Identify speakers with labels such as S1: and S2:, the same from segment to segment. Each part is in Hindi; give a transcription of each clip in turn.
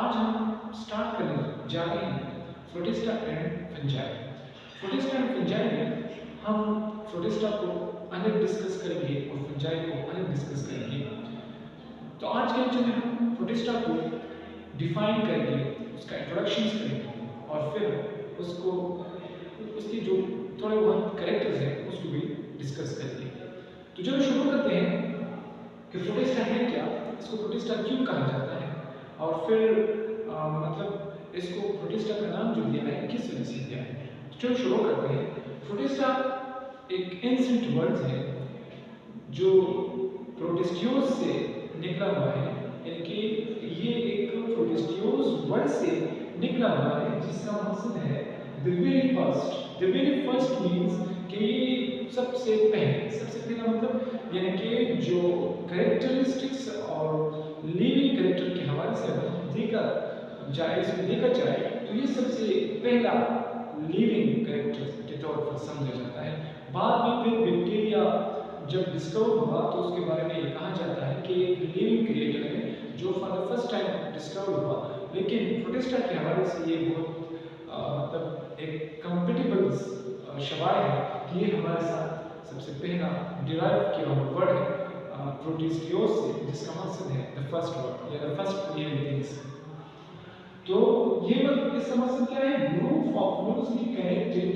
S1: आज हम स्टार्ट करने जा रहे हैं protista and fungi. Protista and fungi में हम प्रोटिस्टा को अलग डिस्कस करेंगे और फंजाई को अलग डिस्कस करेंगे। तो आज के लेक्चर में हम प्रोटिस्टा को डिफाइन करेंगे, उसका इंट्रोडक्शन करेंगे और फिर उसको उसकी जो थोड़े बहुत कैरेक्टर्स हैं उसको भी डिस्कस करेंगे। तो चलो शुरू करते हैं कि प्रोटिस्टा है क्या, इसको प्रोटिस्टा क्यों कहा जाता है और फिर मतलब इसको प्रोटिस्टा का नाम जो दिया है किस वजह से दिया है। तो चलो शुरू करते हैं। प्रोटिस्टा एक एंशिएंट वर्ड है जो प्रोटिस्टियोस से निकला हुआ है, यानी कि ये एक प्रोटिस्टियोस वर्ड से निकला हुआ है जिसका मकसद है द वेरी फर्स्ट मीन्स कि ये सबसे पहला मतलब यानी कि जो कैरेक्टरिस्टिक्स और लिविंग कैरेक्टर के हवाले से देखा जाए तो ये सबसे पहला लिविंग कैरेक्टर के तौर पर समझा जाता है। बाद में फिर बैक्टीरिया जब डिस्कवर हुआ तो उसके बारे में ये कहा जाता है कि एक लिविंग क्रिएटर है जो for the first time discover हुआ, लेकिन प्रोटिस्टा के हवाले से ये बहुत मतलब एक कंपेटेबल शवाय है कि ये हमारे साथ सबसे पहला डिराइव किया हुआ वर्ड है प्रोटिस्टियोस से, जिसका मकसद है द फर्स्ट वर्ड या द फर्स्ट लिविंग थिंग्स। तो ये मतलब इसका मकसद क्या है, ग्रुप ऑफ लूजली कनेक्टेड,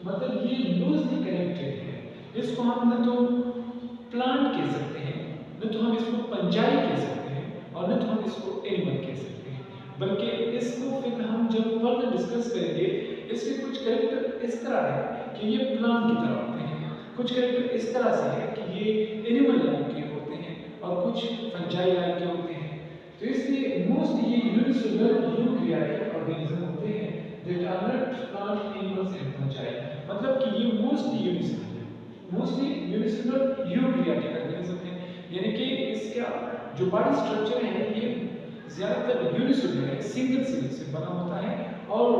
S1: मतलब ये लूजली कनेक्टेड है। इसको हम न तो प्लांट कह सकते हैं, न तो हम इसको पंजाई कह सकते हैं और न तो हम इसको एनिमल कह सकते हैं, बल्कि इसको फिर हम जब फर्दर डिस्कस करेंगे इसके कुछ कैरेक्टर इस तरह है कि ये प्लांट की तरह होते हैं, कुछ कैरेक्टर इस तरह से है कि ये एनिमल लाइक के होते हैं और कुछ फंजाई लाइक के होते हैं। तो इसलिए मोस्टली ये यूनिसेलुलर यूकैरियोटिक ऑर्गेनिज्म होते हैं that are not plant animals and fungi, मतलब कि ये मोस्टली यूनिसेलुलर यूकैरियोटिक ऑर्गेनिज्म है, यानी कि इसका जो बॉडी स्ट्रक्चर है ये ज्यादातर यूनिसेलुलर है, सिंगल सेल से बना होता है और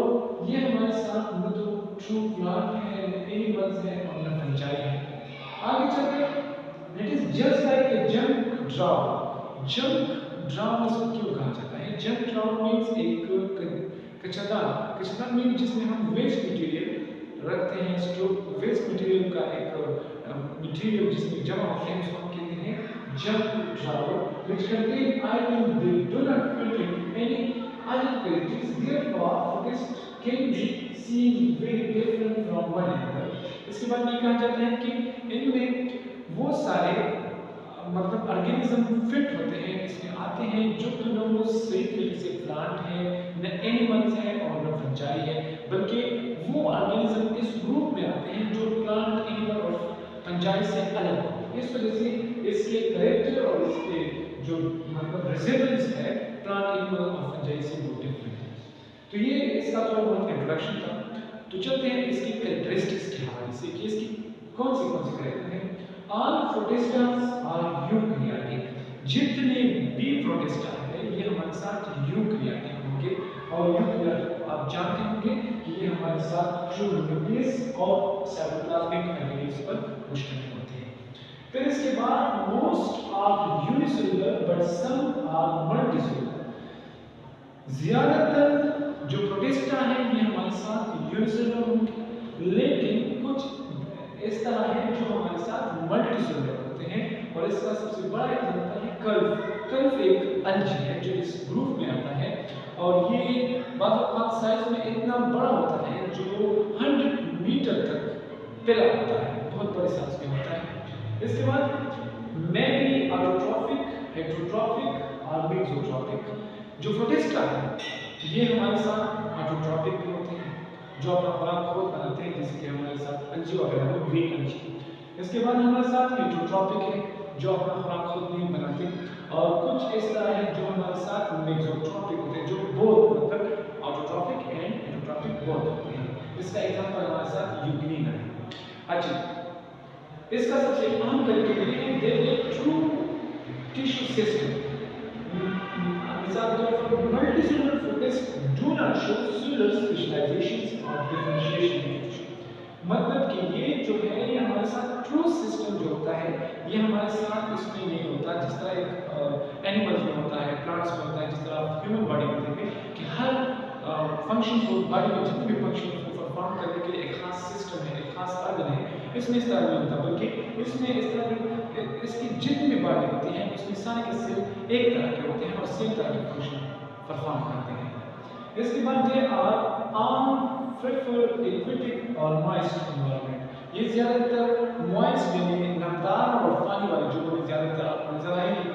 S1: ये हमारे साथ न तो ट्रू प्लांट है, एनिमल्स है और न फंजाई है। आगे चलकर it is just like a junk drum इसको क्यों कहा जाता है? जंक ड्राम मीन्स एक कचरादान मीन्स जिसमें हम वेस्ट मटेरियल रखते हैं, स्टोर वेस्ट मटेरियल का एक मटेरियल जिसमें जमा होते हैं उसको हम कहते हैं junk drum, which contain iron they do not filter any other characteristics, therefore protist can be seen very different from one another। इसके बाद ये कहा जाता है कि इनमें वो सारे मतलब ऑर्गेनिज्म फिट होते हैं, इसमें आते हैं जो दोनों सही तरीके से प्लांट है, न एनिमल्स है और न फंजाई है, बल्कि वो ऑर्गेनिज्म इस ग्रुप में आते हैं जो प्लांट, एनिमल और फंजाई से अलग हो। इस वजह से इसके कैरेक्टर और इसके जो मतलब रिजेम्बलेंस है प्लांट, एनिमल और फंजाई से वो डिफरेंट है। तो ये इसका थोड़ा बहुत इंट्रोडक्शन था। तो चलते हैं इसकी कैरेक्टरिस्टिक्स के हवाले से कि इसकी कौन सी कैरेक्टर है। All protistas are eukaryotic, जितने भी प्रोटिस्टा है ये हमारे साथ यूकैरियोटिक होंगे और यूकैरियोटिक आप जानते होंगे कि ये हमारे साथ ट्रू न्यूक्लियस और साइटोप्लाज्मिक ऑर्गेनेल्स पर मुश्तमिल होते हैं। फिर इसके बाद most are unicellular but some are multicellular, ज्यादातर जो प्रोटिस्टा है ये हमारे साथ यूनिसेलुलर होंगे, लेकिन कुछ इस तरह है जो हमारे साथ मल्टीसेलुलर होते हैं और इसका सबसे बड़ा एग्जांपल है कर्व एक अलजी है जो इस ग्रुप में आता है और ये बाज़ साइज में इतना बड़ा होता है जो 100 मीटर तक फैला होता है, बहुत बड़े साइज में होता है। इसके बाद मैरी ऑटोट्रॉफिक, हेटेरोट्रॉफिक और मेसोट्रॉफिक। जो प्रोटिस्टा है ये हमारे साथ ऑटोट्रॉफिक भी होते हैं जो अपना खुराक खुद बनाते हैं, जैसे कि हमारे साथ अलजी वगैरह है, ग्रीन अलजी। इसके बाद हमारे साथ हेटेरोट्रॉफिक है जो अपना खुराक खुद नहीं बनाते और कुछ इस तरह है जो हमारे साथ मेसोट्रॉफिक होते हैं जो बोथ मतलब ऑटोट्रॉफिक एंड हेटेरोट्रॉफिक बोथ होते हैं। इसका एग्जांपल हमारे साथ यूग्रीन है। अच्छा, इसका सबसे अहम कैरेक्टर है दे ए ट्रू टिश्यू सिस्टम। मिसाल के तौर पर multicellular protist do not show cellular specialisations और डिफरेंशिएशन, मतलब कि ये जो है ये हमारे साथ ट्रू सिस्टम जो होता है ये हमारे साथ इसमें नहीं होता जिस तरह एक एनिमल्स में होता है, प्लांट्स में होता है, जिस तरह ह्यूमन बॉडी में देखें कि हर फंक्शन को, बॉडी में जितने भी फंक्शन को परफॉर्म करने के लिए एक खास सिस्टम है, एक खास ऑर्गन है, इसमें इस तरह नहीं होता, बल्कि इसमें इस तरह इसकी जितनी भी बॉडी होती है उसमें सारे के सेल एक तरह के होते हैं और सेम तरह के फंक्शन परफॉर्म करते हैं। इसके बाद ये आम प्रेफर एक्वेटिक और मॉइस्ट एनवायरनमेंट। ये ज़्यादातर मॉइस्ट यानी नमदार और पानी वाले जगहों में ज़्यादातर नजर आएंगी।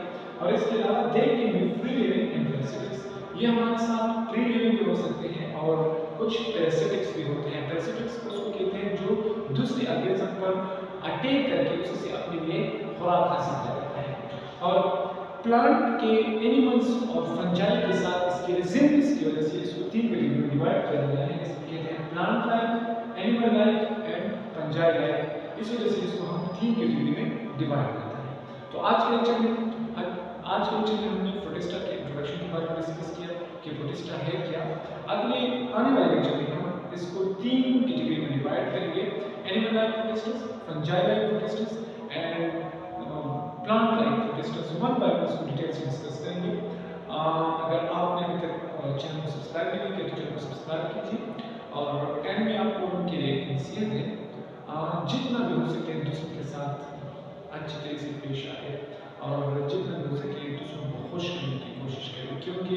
S1: और इसके अलावा they can be free living in parasitics, ये हमारे साथ फ्री लिविंग भी हो सकते हैं और कुछ पैरासिटिक्स भी होते हैं। पैरासिटिक्स उसको कहते हैं जो दूसरे ऑर्गेनिज्म पर अटैक करके उससे अपने लिए खुराक हासिल कर लेता है। और प्लांट के एनिमल्स और फंजाई के साथ इसके रिजेम्बलेंस की वजह से इसको तीन कैटेगरी में डिवाइड किया गया है। इसको कहते हैं plant like, animal like and fungi like. इस वजह से इसको हम तीन कैटेगरी में डिवाइड करते हैं। तो आज के लेक्चर में हमने प्रोटिस्टा के इंट्रोडक्शन के बारे में डिस्कस किया कि प्रोटिस्टा है क्या। अगले आने वाले लेक्चर में हम इसको तीन कैटेगरी में डिवाइड करेंगे, animal like protists, fungi like protists and plant like protists. One by one इसको डिटेल से डिस्कस करेंगे। अगर आपने अभी तक चैनल को सब्सक्राइब नहीं किया तो चैनल को सब्सक्राइब कीजिए। और एंड में आपको उनके लिए एक नसीहत है, जितना भी हो सके दूसरों के साथ अच्छी तरह से पेश आए और जितना भी हो सके दूसरों को खुश करने की कोशिश करें, क्योंकि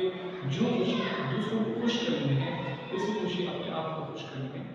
S1: जो खुशी दूसरों को खुश करने में है, इसी खुशी अपने आप को खुश करने में